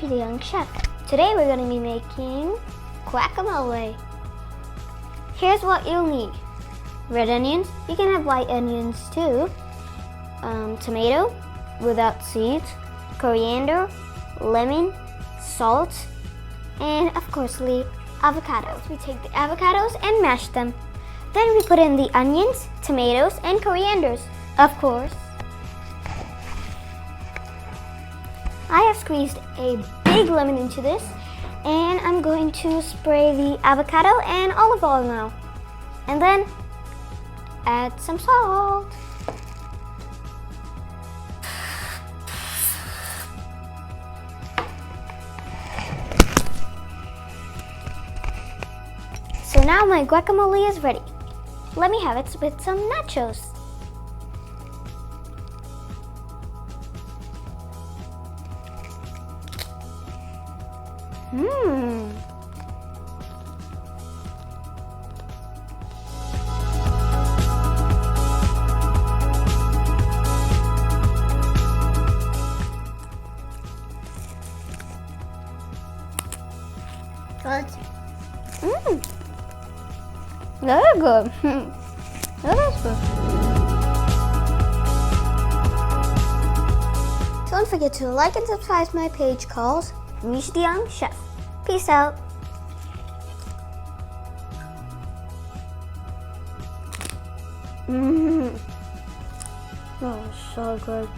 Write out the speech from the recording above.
Mishy the Young Chef. Today we're going to be making guacamole. Here's what you'll need. Red onions, you can have white onions too. Tomato without seeds, coriander, lemon, salt, and of course avocados. We take the avocados and mash them. Then we put in the onions, tomatoes, and corianders, of course. I have squeezed a big lemon into this, and I'm going to spray the avocado and olive oil now. And then add some salt. So now my guacamole is ready. Let me have it with some nachos. Very good. That is good. Don't forget to like and subscribe to my page called Mishy the Young Chef. Peace out. Oh, so good.